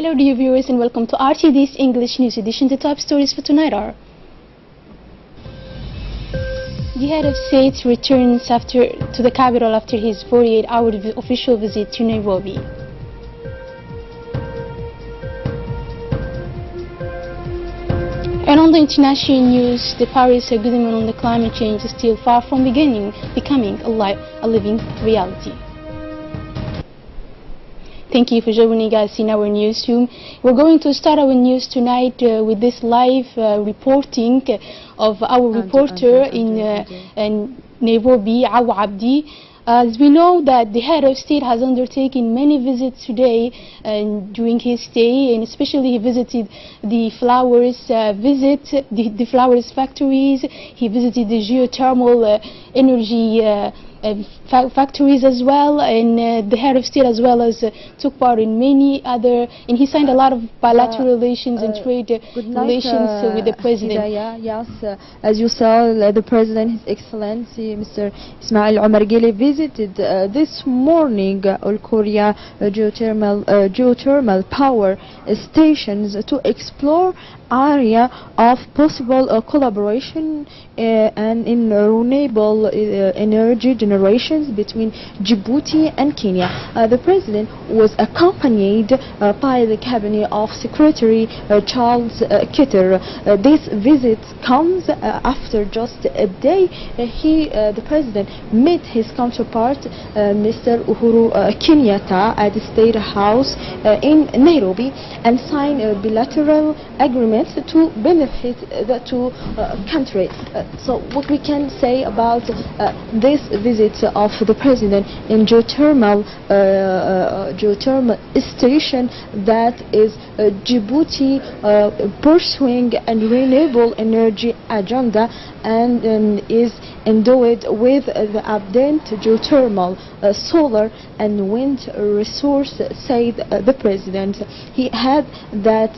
Hello dear viewers and welcome to RTD's English News Edition. The top stories for tonight are: the head of state returns to the capital after his 48-hour official visit to Nairobi. And on the international news, the Paris Agreement on the climate change is still far from becoming a living reality. Thank you for joining us in our newsroom. We're going to start our news tonight with this live reporting of our reporter in Nairobi, Awa Abdi. As we know that the head of state has undertaken many visits today during his stay, and especially he visited the flowers factories. He visited the geothermal energy factories as well, and the head of state as well as took part in many other, and he signed a lot of bilateral relations and trade relations with the president. Yes, as you saw, the president, His Excellency Mr. Ismail Omar Guelleh, visited this morning All Korea geothermal power stations to explore area of possible collaboration and in renewable energy generations between Djibouti and Kenya. The president was accompanied by the cabinet of Secretary Charles Kitter. This visit comes after just a day. The president met his counterpart Mr. Uhuru Kenyatta at the State House in Nairobi and signed a bilateral agreement to benefit the two countries. So what we can say about this visit of the president in geothermal station, that is Djibouti pursuing a renewable energy agenda and is endowed with the abundant geothermal, solar and wind resource, said the president. He had that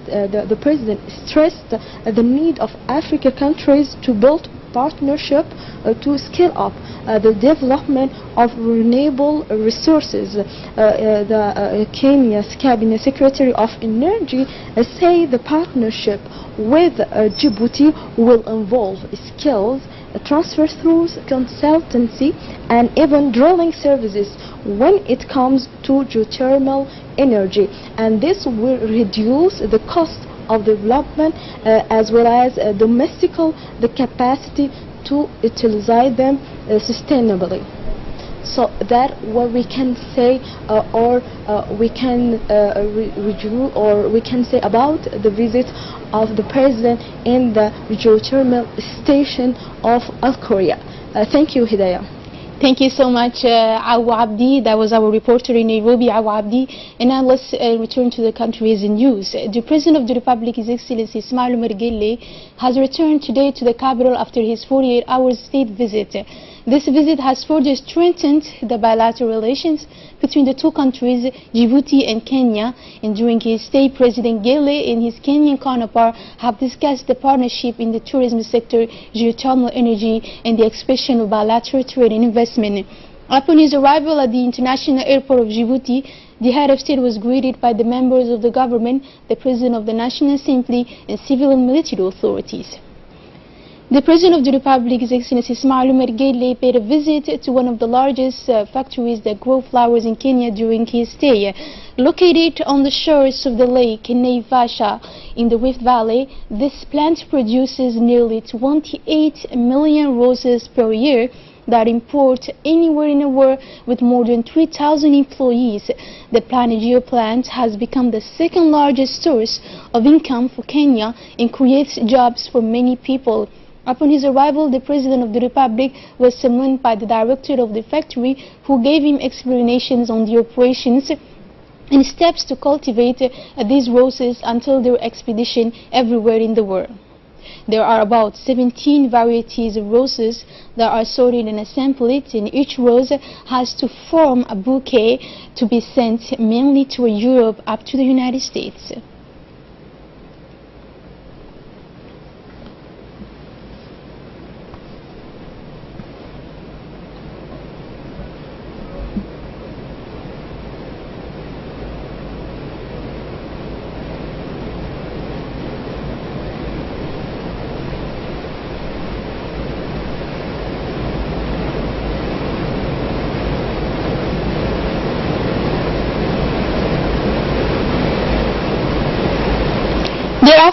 the president stressed the need of African countries to build partnership to scale up the development of renewable resources. Kenya's Cabinet Secretary of Energy say the partnership with Djibouti will involve skills transfer through consultancy and even drilling services when it comes to geothermal energy, and this will reduce the cost of development as well as domestical the capacity to utilize them sustainably. So that what we can say we can say about the visit of the president in the geothermal station of Al Korea. Thank you, Hidayah. Thank you so much, Awa Abdi. That was our reporter in Nairobi, Awa Abdi. And now let's return to the country's news. The President of the Republic, His Excellency Ismail Omar Guelleh, has returned today to the capital after his 48-hour state visit. This visit has further strengthened the bilateral relations between the two countries, Djibouti and Kenya. And during his stay, President Guelleh and his Kenyan counterpart have discussed the partnership in the tourism sector, geothermal energy, and the expansion of bilateral trade and investment. Upon his arrival at the international airport of Djibouti, the head of state was greeted by the members of the government, the President of the National Assembly, and civil and military authorities. The President of the Republic, His Excellency Ismail Omar Guelleh, paid a visit to one of the largest factories that grow flowers in Kenya during his stay. Located on the shores of the lake in Naivasha in the Rift Valley, this plant produces nearly 28 million roses per year that import anywhere in the world with more than 3,000 employees. The Planagio plant has become the second largest source of income for Kenya and creates jobs for many people. Upon his arrival, the President of the Republic was summoned by the director of the factory, who gave him explanations on the operations and steps to cultivate these roses until their expedition everywhere in the world. There are about 17 varieties of roses that are sorted and assembled, and each rose has to form a bouquet to be sent mainly to Europe up to the United States.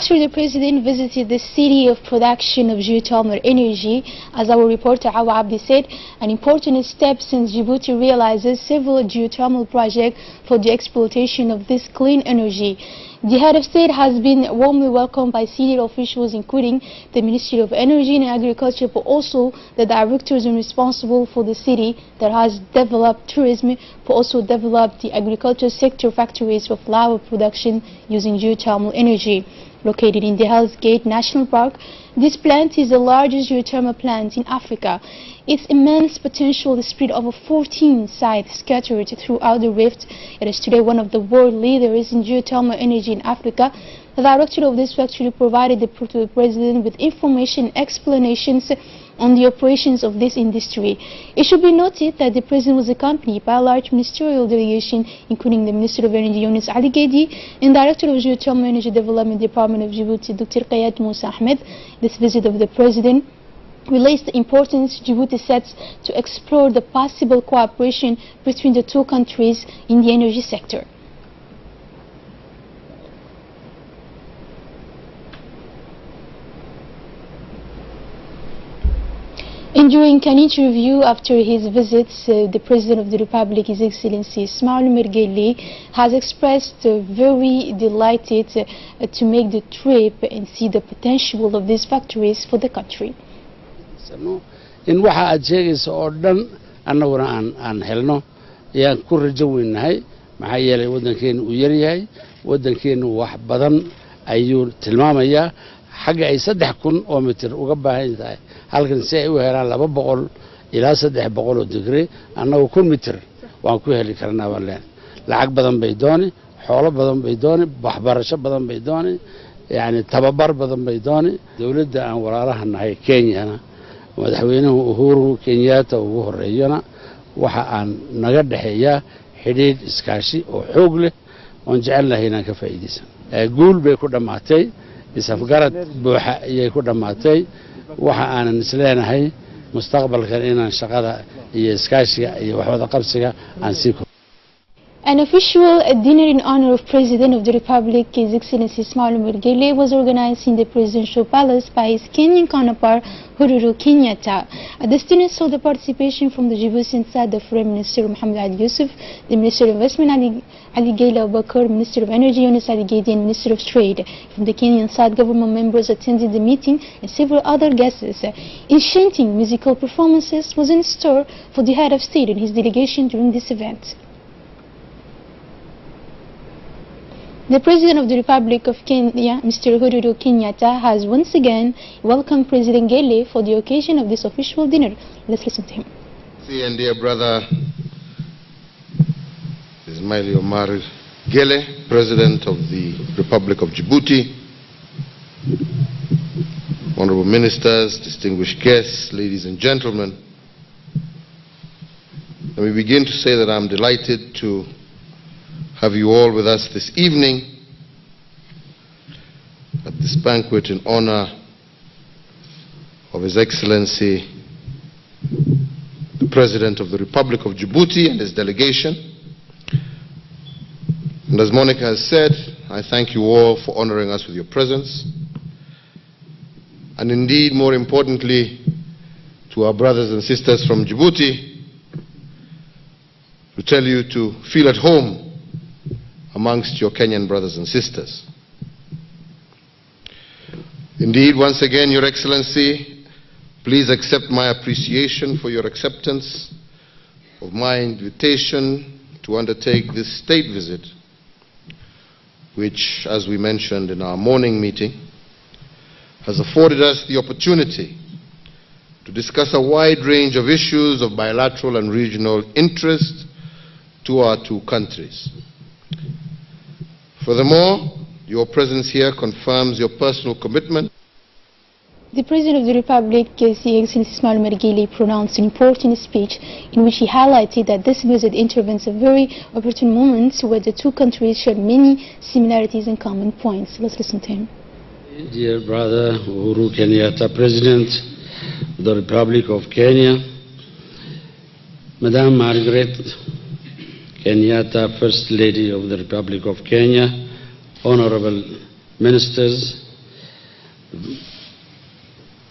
After the president visited the city of production of geothermal energy, as our reporter Awa Abdi said, an important step since Djibouti realizes several geothermal projects for the exploitation of this clean energy. The head of state has been warmly welcomed by senior officials including the Ministry of Energy and Agriculture, but also the directors responsible for the city that has developed tourism, but also developed the agriculture sector factories for flour production using geothermal energy. Located in the Hell's Gate National Park, this plant is the largest geothermal plant in Africa. Its immense potential is spread over 14 sites scattered throughout the rift. It is today one of the world leaders in geothermal energy in Africa. The director of this factory provided the president with information and explanations on the operations of this industry. It should be noted that the president was accompanied by a large ministerial delegation, including the Minister of Energy, Yunus Ali Gedi, and Director of Geothermal Energy Development Department of Djibouti, Dr. Qayat Moussa Ahmed. This visit of the president relates the importance Djibouti sets to explore the possible cooperation between the two countries in the energy sector. And during an interview after his visits, the President of the Republic, His Excellency Ismail Mergeli, has expressed very delighted to make the trip and see the potential of these factories for the country. In waxa aad sheegayso oo dhan annaguna aan helno ayaan ku rajo weynahay maxaa yeelay wadankeenu uu yar yahay wadankeenu wax badan ayuu tilmaamayaa xagga ay 3,000 oo mitir uga baahan tahay halkan si ay u helaan 200 ilaa 300 oo digri annagu 1 mitir waan ku heli karnaa waleen lacag badan bay dooni xoolo badan bay dooni waxbarasho badan bay dooni yani tababar badan bay dooni dawladda aan walaalaha nahay Kenya madaxweynuhu Uhuru Kenyatta ugu horeeyana waxa aan naga dhaxeeyaa xidhiidh iskaashi oo xoog leh oo jecelnahay inaan ka faa'iideysan guul bay ku dhamaatay isafgarad buuxa ayay ku dhamaatay waxa aan isleenahay mustaqbalkan inaan shaqada iyo iskaashiga iyo wax wada qabsiga aan sii An official dinner in honor of President of the Republic, His Excellency Ismail Mergeli, was organized in the presidential palace by his Kenyan counterpart, Uhuru Kenyatta. This dinner saw the participation from the Djiboutian side, the Foreign Minister Mohammed Ali Yusuf, the Minister of Investment Ali Gaila Bakr, Minister of Energy Yunus Ali Gedi, and Minister of Trade. From the Kenyan side, government members attended the meeting and several other guests. Enchanting musical performances was in store for the head of state and his delegation during this event. The President of the Republic of Kenya, Mr. Uhuru Kenyatta, has once again welcomed President Gele for the occasion of this official dinner. Let's listen to him. And dear brother Ismail Omar Gele, President of the Republic of Djibouti, honorable ministers, distinguished guests, ladies and gentlemen, let me begin to say that I'm delighted to have you all with us this evening at this banquet in honor of His Excellency the President of the Republic of Djibouti and his delegation. And as Monica has said, I thank you all for honoring us with your presence, and indeed, more importantly, to our brothers and sisters from Djibouti, to tell you to feel at home amongst your Kenyan brothers and sisters. Indeed, once again, Your Excellency, please accept my appreciation for your acceptance of my invitation to undertake this state visit, which, as we mentioned in our morning meeting, has afforded us the opportunity to discuss a wide range of issues of bilateral and regional interest to our two countries. Furthermore, your presence here confirms your personal commitment. The President of the Republic, His Excellency Ismail Mergeli, pronounced an important speech in which he highlighted that this visit intervenes at a very opportune moment where the two countries share many similarities and common points. Let's listen to him. Dear brother Uhuru Kenyatta, President of the Republic of Kenya, Madame Margaret Kenyatta, First Lady of the Republic of Kenya, honorable ministers,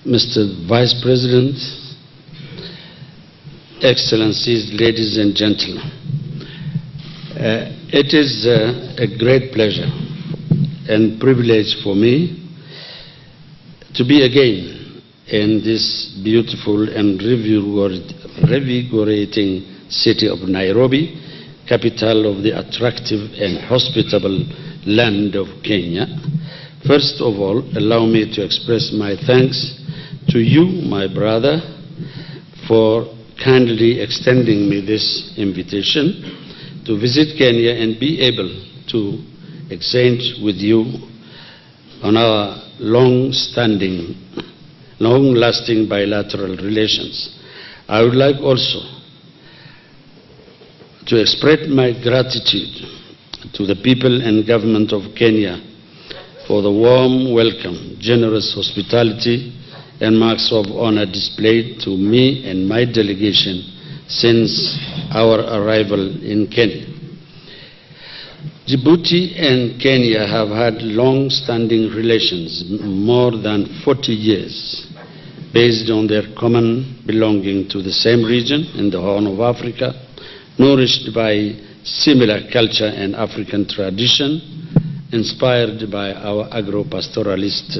Mr. Vice President, Excellencies, ladies and gentlemen, it is a great pleasure and privilege for me to be again in this beautiful and revigorating city of Nairobi, capital of the attractive and hospitable land of Kenya. First of all, allow me to express my thanks to you, my brother, for kindly extending me this invitation to visit Kenya and be able to exchange with you on our long-lasting bilateral relations. I would like also to express my gratitude to the people and government of Kenya for the warm welcome, generous hospitality, and marks of honor displayed to me and my delegation since our arrival in Kenya. Djibouti and Kenya have had long-standing relations, more than 40 years, based on their common belonging to the same region in the Horn of Africa, nourished by similar culture and African tradition, inspired by our agro-pastoralist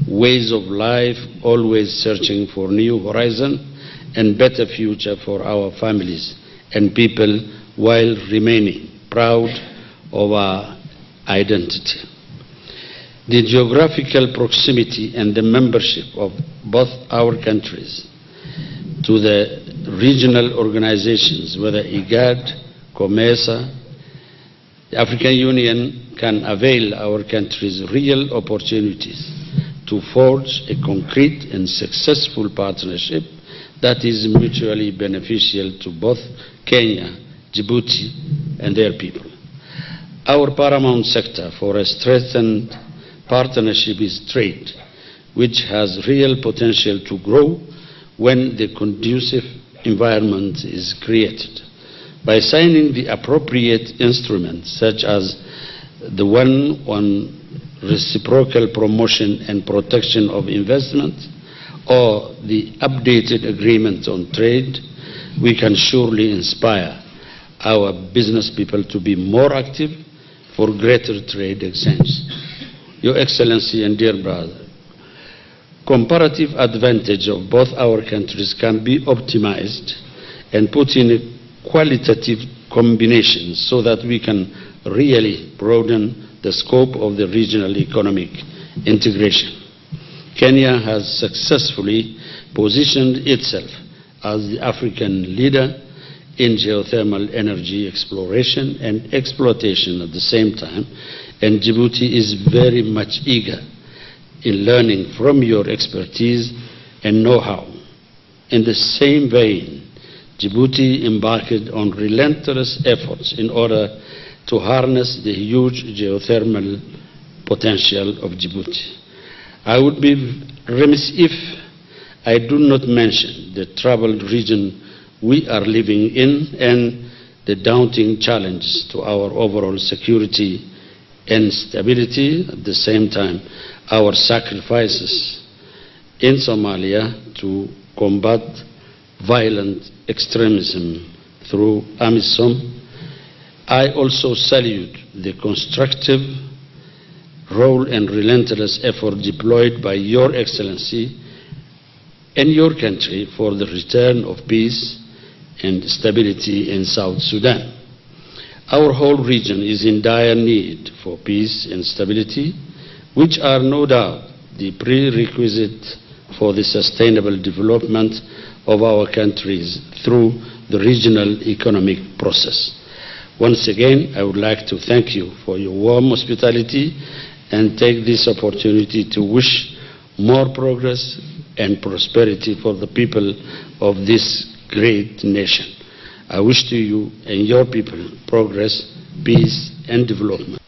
ways of life, always searching for new horizon and better future for our families and people while remaining proud of our identity. The geographical proximity and the membership of both our countries to the regional organizations, whether IGAD, COMESA, the African Union, can avail our countries real opportunities to forge a concrete and successful partnership that is mutually beneficial to both Kenya, Djibouti, and their people. Our paramount sector for a strengthened partnership is trade, which has real potential to grow when the conducive environment is created. By signing the appropriate instruments, such as the one on reciprocal promotion and protection of investment, or the updated agreement on trade, we can surely inspire our business people to be more active for greater trade exchange. Your Excellency and dear brother, comparative advantage of both our countries can be optimized and put in a qualitative combination so that we can really broaden the scope of the regional economic integration. Kenya has successfully positioned itself as the African leader in geothermal energy exploration and exploitation at the same time, and Djibouti is very much eager in learning from your expertise and know-how. In the same vein, Djibouti embarked on relentless efforts in order to harness the huge geothermal potential of Djibouti. I would be remiss if I do not mention the troubled region we are living in and the daunting challenges to our overall security and stability. At the same time, our sacrifices in Somalia to combat violent extremism through AMISOM. I also salute the constructive role and relentless effort deployed by Your Excellency and your country for the return of peace and stability in South Sudan. Our whole region is in dire need for peace and stability, which are no doubt the prerequisite for the sustainable development of our countries through the regional economic process. Once again, I would like to thank you for your warm hospitality and take this opportunity to wish more progress and prosperity for the people of this great nation. I wish to you and your people progress, peace, and development.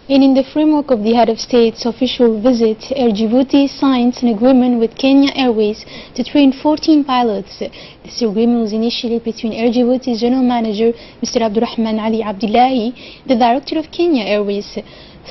And in the framework of the Head of State's official visit, Air Djibouti signed an agreement with Kenya Airways to train 14 pilots. This agreement was initially between Air Djibouti's General Manager, Mr. Abdurrahman Ali Abdullahi, the Director of Kenya Airways,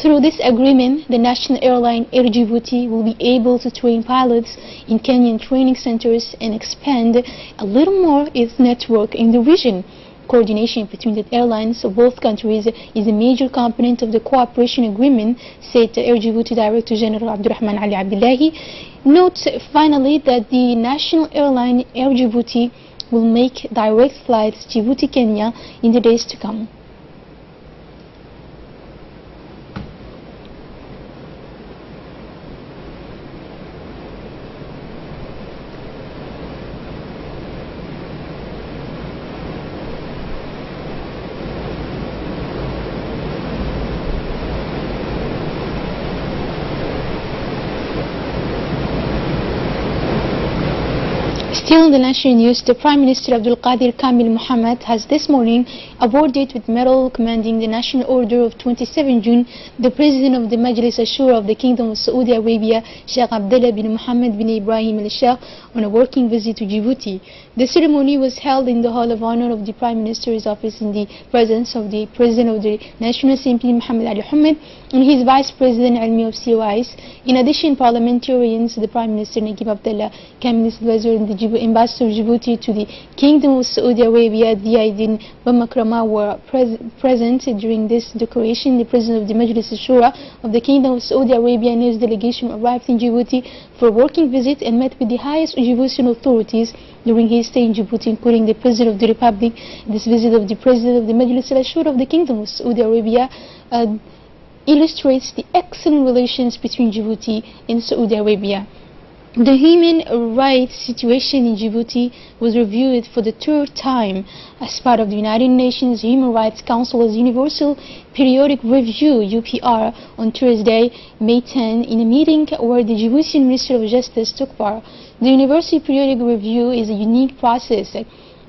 Through this agreement, the national airline Air Djibouti will be able to train pilots in Kenyan training centers and expand a little more its network in the region. Coordination between the airlines of both countries is a major component of the cooperation agreement, said Air Djibouti Director General Abdurrahman Ali Abdullahi. Note finally that the national airline Air Djibouti will make direct flights Djibouti-Kenya in the days to come. Still in the national news, the Prime Minister Abdul Qadir Kamil Mohammed has this morning awarded with medal commanding the National Order of 27 June the President of the Majlis Ashura of the Kingdom of Saudi Arabia, Sheikh Abdullah bin Mohammed bin Ibrahim al-Sheikh, on a working visit to Djibouti. The ceremony was held in the Hall of Honor of the Prime Minister's office in the presence of the President of the National Assembly, Mohammed Ali Hamid, and his Vice President Almi of COIs. In addition, parliamentarians, the Prime Minister Nagib Abdullah, Cabinet Advisor and the Ambassador of Djibouti to the Kingdom of Saudi Arabia, Diaidin Bamakrama, were present during this decoration. The President of the Majlis Ashura of the Kingdom of Saudi Arabia and his delegation arrived in Djibouti for a working visit and met with the highest Djiboutian authorities during his stay in Djibouti, including the President of the Republic. This visit of the President of the Majlis Ashura of the Kingdom of Saudi Arabia illustrates the excellent relations between Djibouti and Saudi Arabia. The human rights situation in Djibouti was reviewed for the third time as part of the United Nations Human Rights Council's Universal Periodic Review (UPR) on Thursday, May 10, in a meeting where the Djiboutian Minister of Justice took part. The Universal Periodic Review is a unique process.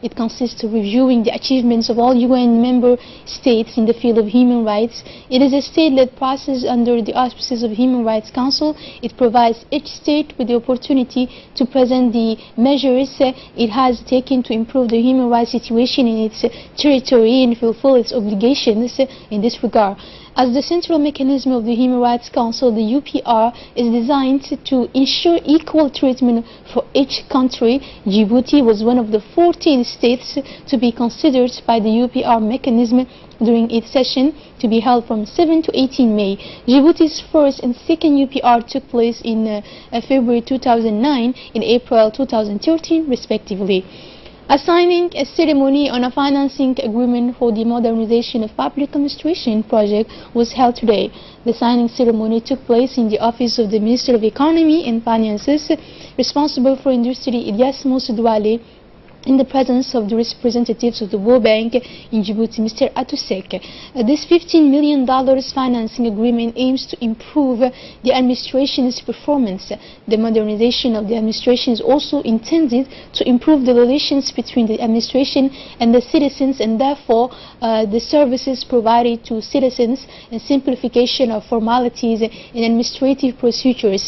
It consists of reviewing the achievements of all UN member states in the field of human rights. It is a state-led process under the auspices of Human Rights Council. It provides each state with the opportunity to present the measures it has taken to improve the human rights situation in its territory and fulfill its obligations in this regard. As the central mechanism of the Human Rights Council, the UPR is designed to ensure equal treatment for each country. Djibouti was one of the 14 states to be considered by the UPR mechanism during its session, to be held from 7 to 18 May. Djibouti's first and second UPR took place in February 2009 and April 2013 respectively. A signing ceremony on a financing agreement for the modernization of public administration project was held today. The signing ceremony took place in the office of the Minister of Economy and Finances, responsible for industry, Ilyas Moussedouale, in the presence of the representatives of the World Bank in Djibouti, Mr. Atusek. This $15 million financing agreement aims to improve the administration's performance. The modernization of the administration is also intended to improve the relations between the administration and the citizens, and therefore the services provided to citizens and simplification of formalities and administrative procedures.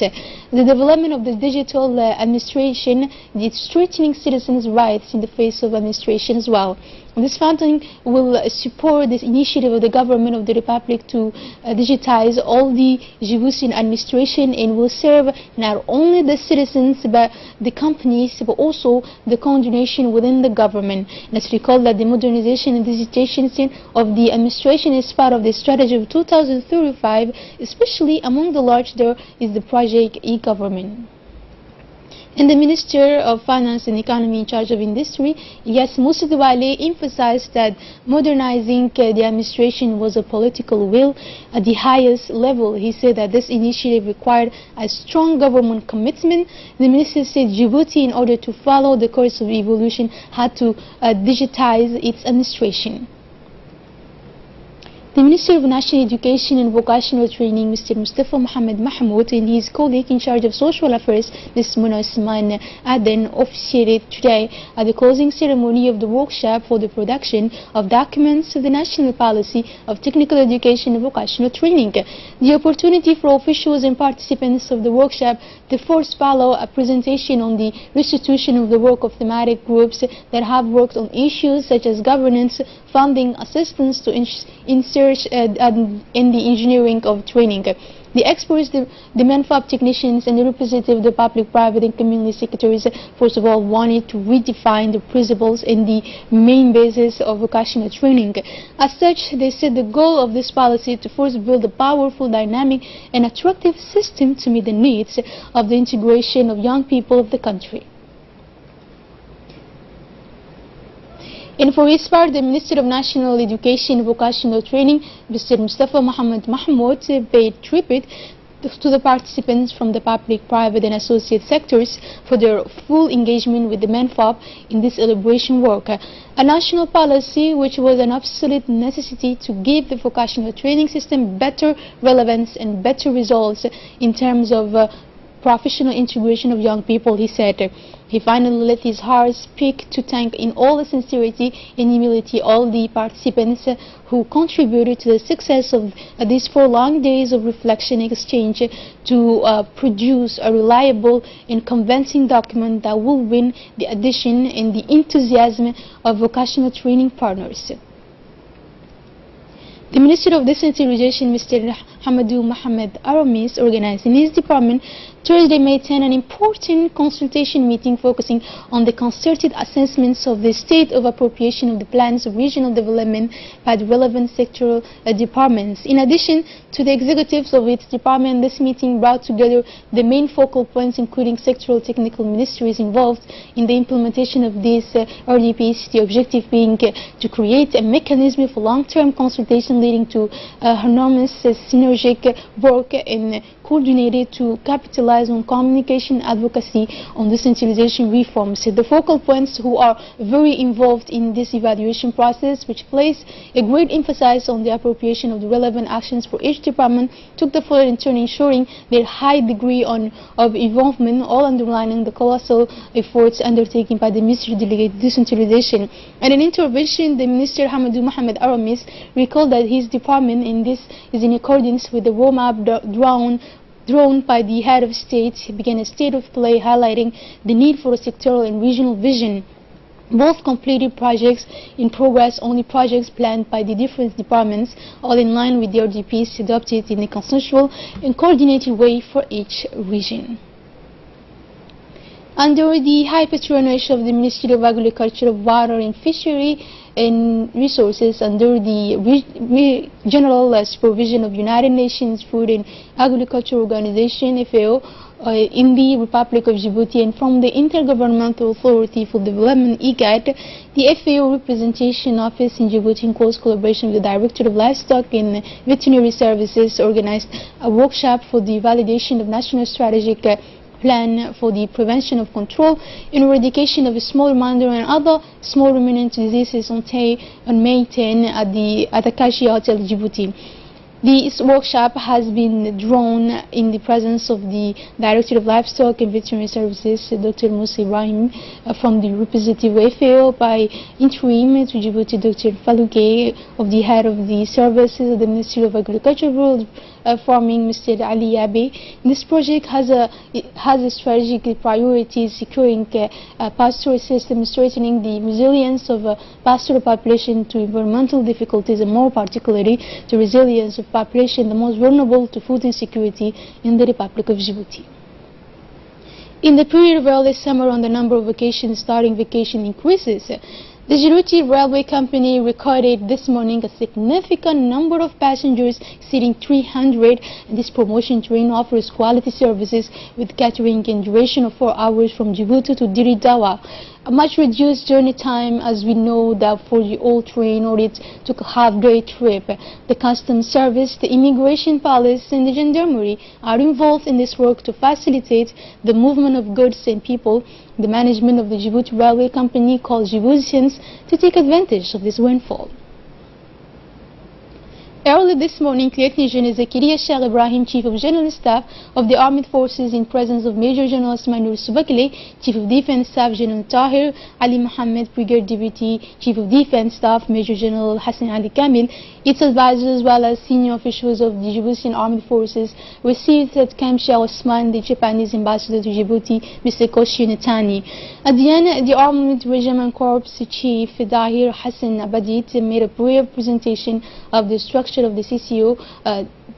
The development of the digital administration is strengthening citizens' rights in the face of administration as well. This funding will support this initiative of the government of the Republic to digitize all the Djiboutian administration, and will serve not only the citizens but the companies, but also the coordination within the government. Let's recall that the modernization and digitization of the administration is part of the strategy of 2035, especially among the large there is the project e-government. And the Minister of Finance and Economy in charge of industry, Ilyas Moussedouale, emphasized that modernizing the administration was a political will at the highest level. He said that this initiative required a strong government commitment. The minister said Djibouti, in order to follow the course of evolution, had to digitize its administration. The Minister of National Education and Vocational Training, Mr. Mustafa Mohammed Mahmoud, and his colleague in charge of social affairs, Ms. Muna Usman Aden, officiated today at the closing ceremony of the workshop for the production of documents of the national policy of technical education and vocational training. The opportunity for officials and participants of the workshop to first follow a presentation on the restitution of the work of thematic groups that have worked on issues such as governance, funding, assistance to insert research and in the engineering of training. The experts, the MANFAB technicians and the representative of the public, private and community sectors first of all wanted to redefine the principles and the main basis of vocational training. As such, they said the goal of this policy to first build a powerful, dynamic and attractive system to meet the needs of the integration of young people of the country. And for his part, the Minister of National Education and Vocational Training, Mr. Mustafa Mohammed Mahmoud, paid tribute to the participants from the public, private and associate sectors for their full engagement with the MANFAB in this elaboration work. A national policy which was an absolute necessity to give the vocational training system better relevance and better results in terms of professional integration of young people, he said. He finally let his heart speak to thank in all sincerity and humility all the participants who contributed to the success of these 4 long days of reflection and exchange to produce a reliable and convincing document that will win the adhesion and the enthusiasm of vocational training partners. The Minister of Decentralization, Mr. Hamadou Mohamed Aramis, organized in his department Thursday, May 10, an important consultation meeting focusing on the concerted assessments of the state of appropriation of the plans of regional development by the relevant sectoral departments. In addition to the executives of its department, this meeting brought together the main focal points, including sectoral technical ministries involved in the implementation of these RDPs, the objective being to create a mechanism for long-term consultation leading to enormous synergic work and coordinated to capitalize on communication advocacy on decentralization reforms. The focal points who are very involved in this evaluation process, which placed a great emphasis on the appropriation of the relevant actions for each department, took the floor in turn ensuring their high degree of involvement, all underlining the colossal efforts undertaken by the Ministry of Decentralization. And in intervention, the Minister Hamadou Mohamed Aramis recalled that his department in this is in accordance with the roadmap drawn by the head of state, began a state of play highlighting the need for a sectoral and regional vision. Both completed projects in progress, only projects planned by the different departments, all in line with the RDPs adopted in a consensual and coordinated way for each region. Under the high patronage of the Ministry of Agriculture, Water and Fishery and Resources, under the general supervision of United Nations Food and Agriculture Organization, FAO, in the Republic of Djibouti, and from the Intergovernmental Authority for Development, IGAD, the FAO Representation Office in Djibouti, in close collaboration with the Director of Livestock and Veterinary Services, organized a workshop for the validation of National Strategic Plan for the prevention of control and eradication of small ruminant and other small ruminant diseases on May 10 at the Kashi Hotel, Djibouti. This workshop has been drawn in the presence of the Director of Livestock and Veterinary Services, Dr. Musa Ibrahim, from the representative of FAO, by interim to Djibouti, Dr. Falouke, of the head of the services of the Ministry of Agriculture, Rural Farming, Mr. Ali Yabe. This project has a strategic priority securing a pastoral system, strengthening the resilience of a pastoral population to environmental difficulties, and more particularly the resilience of population the most vulnerable to food insecurity in the Republic of Djibouti. In the period of early summer, on the number of vacation increases, the Djibouti Railway Company recorded this morning a significant number of passengers exceeding 300, and this promotion train offers quality services with catering and duration of 4 hours from Djibouti to Diri Dawa. A much reduced journey time, as we know that for the old train, or it took a half-day trip. The customs service, the immigration police and the gendarmerie are involved in this work to facilitate the movement of goods and people. The management of the Djibouti Railway Company calls Djiboutians to take advantage of this windfall. Early this morning, Lieutenant General Zakaria Sheikh Ibrahim, Chief of General Staff of the Armed Forces, in presence of Major General Ismail Subakile, Chief of Defense Staff General Tahir Ali Mohammed, Brigadier Deputy Chief of Defense Staff Major General Hassan Ali Kamil, its advisors as well as senior officials of the Djiboutian Armed Forces received at Camp Sheikh Osman the Japanese Ambassador to Djibouti, Mr. Koshi Netani. At the end, the Armed Regiment Corps Chief Dahir Hassan Abadit made a brief presentation of the structure introduction of the CCO,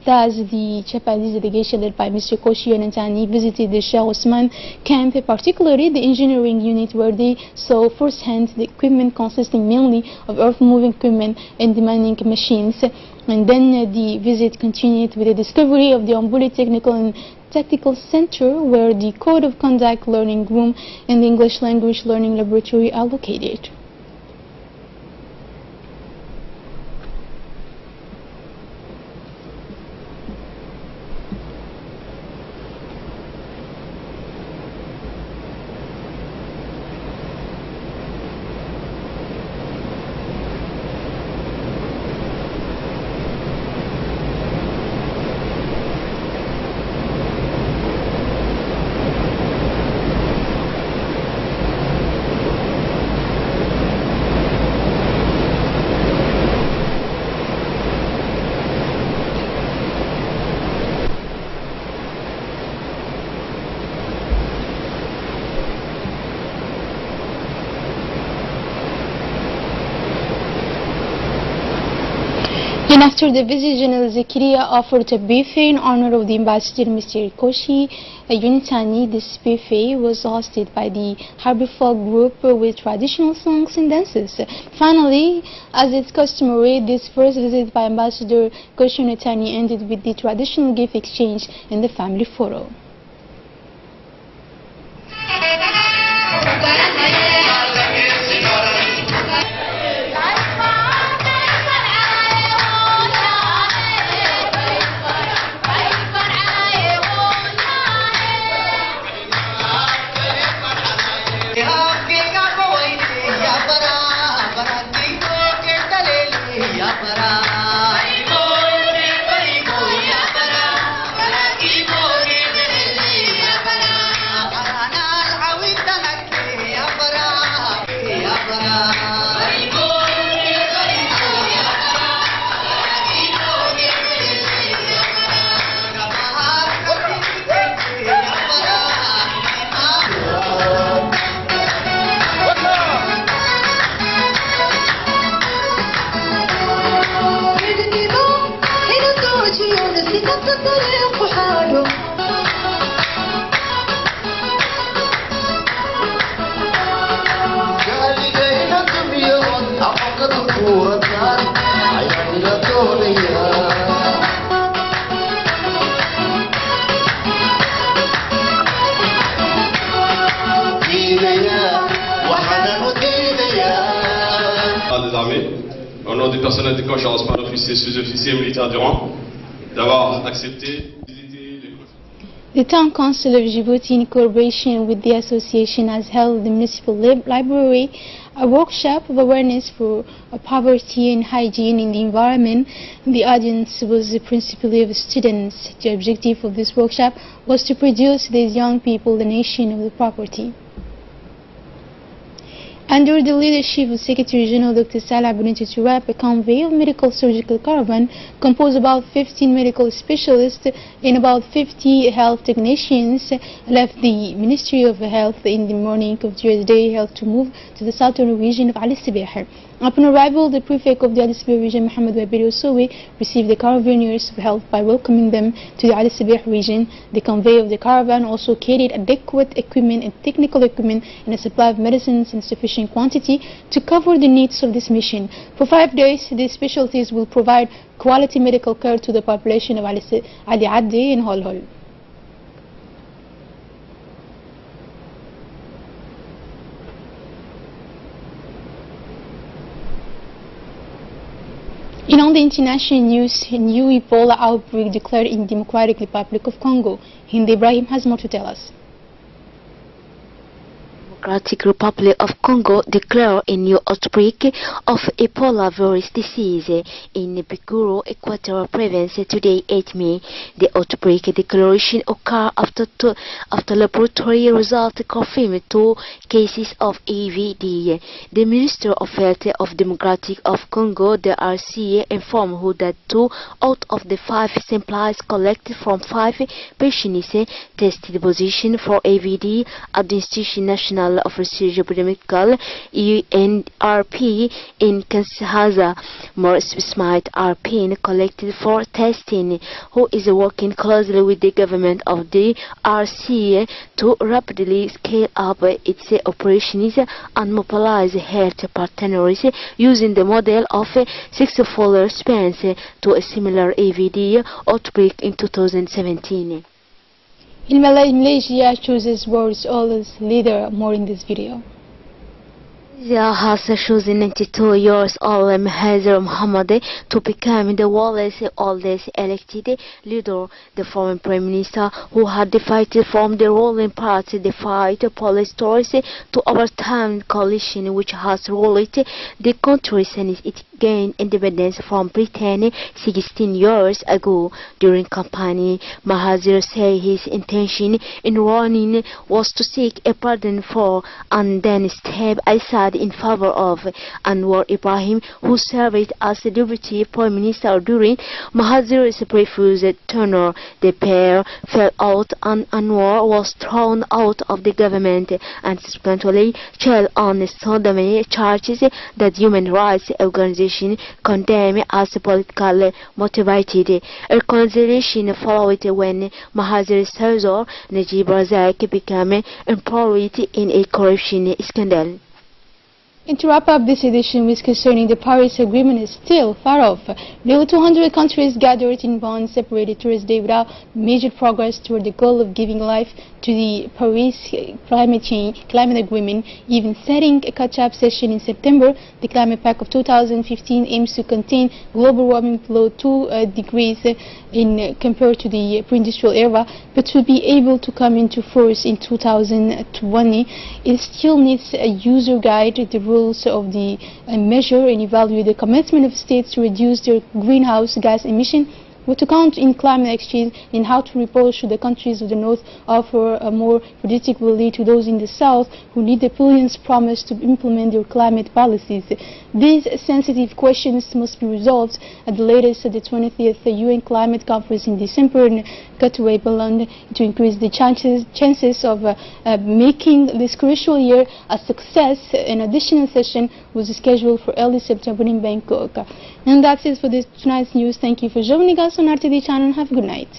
thus the Japanese delegation led by Mr. Koshi Anantani visited the Sheikh Osman camp, particularly the engineering unit, where they saw firsthand the equipment consisting mainly of earth-moving equipment and demanding machines. And then the visit continued with the discovery of the Ambuli Technical and Tactical Center, where the Code of Conduct Learning Room and the English Language Learning Laboratory are located. And after the visit, General Zakaria offered a buffet in honor of the ambassador, Mr. Koshi Unitani. This buffet was hosted by the Harbour Folk group with traditional songs and dances. Finally, as it's customary, this first visit by Ambassador Koshi Unitani ended with the traditional gift exchange and the family photo. Au nom du personnel de Koshi Osman, officiers, sous-officiers, militaires du rang, d'avoir accepté. The Town Council of Djibouti, in cooperation with the association, has held the municipal library a workshop of awareness for poverty and hygiene in the environment. The audience was principally of students. The objective of this workshop was to produce these young people the nation of the property. Under the leadership of Secretary General Dr. Salah Abuniti Turab, a convoy of medical surgical caravan composed of about 15 medical specialists and about 50 health technicians left the Ministry of Health in the morning of Tuesday, held to move to the southern region of Ali Sabah. Upon arrival, the prefect of the Ali Sabah region, Mohamed Wabiri Osowe, received the caravaniers of health by welcoming them to the Ali Sabah region. The convoy of the caravan also carried adequate equipment and technical equipment and a supply of medicines in sufficient quantity to cover the needs of this mission. For 5 days, these specialties will provide quality medical care to the population of Ali Addi and Holhol. In all the international news, a new Ebola outbreak declared in Democratic Republic of Congo. Hindi Ibrahim has more to tell us. Democratic Republic of Congo declared a new outbreak of Ebola virus disease in Bikoro, Equatorial Province today, 8 May. The outbreak declaration occurred after laboratory results confirmed 2 cases of AVD. The Minister of Health of Democratic of Congo, the RCA, informed who that 2 out of the 5 samples collected from 5 patients tested positive for AVD at the Institution National Hospital of Research Biomedical UNRP in Kinshasa. More specified RP collected for testing, who is working closely with the government of the RC to rapidly scale up its operations and mobilize health partners using the model of a 6-fold response to a similar AVD outbreak in 2017. In Malaysia chooses world's oldest leader. More in this video. Malaysia has chosen 92 years old Mahathir Mohamad to become the world's oldest elected leader. The former Prime Minister, who had defected from the ruling party, defied police authorities to overturn the coalition which has ruled the country since it gained independence from Britain 16 years ago. During campaign, Mahathir said his intention in running was to seek a pardon for and then step aside in favor of Anwar Ibrahim, who served as the Deputy Prime Minister during Mahathir's previous tenure. The pair fell out and Anwar was thrown out of the government and subsequently jailed on sodomy charges that human rights organizations condemn as politically motivated. A reconciliation followed when Mahathir's successor Najib Razak became embroiled in a corruption scandal. And to wrap up this edition with concerning the Paris Agreement is still far off. Nearly 200 countries gathered in Bonn separated Thursday without major progress toward the goal of giving life to the Paris Climate Agreement, even setting a catch-up session in September. The Climate Pact of 2015 aims to contain global warming below 2 degrees compared to the pre-industrial era, but to be able to come into force in 2020, it still needs a user guide, the rules of the measure and evaluate the commitment of states to reduce their greenhouse gas emission, what to count in climate exchange, and how to report should the countries of the north offer a more predictability to those in the south who need the billions promised to implement their climate policies. These sensitive questions must be resolved at the latest at the 20th UN Climate Conference in December in Cutaway, Poland, to increase the chances of making this crucial year a success. An additional session was scheduled for early September in Bangkok. And that's it for tonight's news. Thank you for joining us on RTD channel. Have a good night.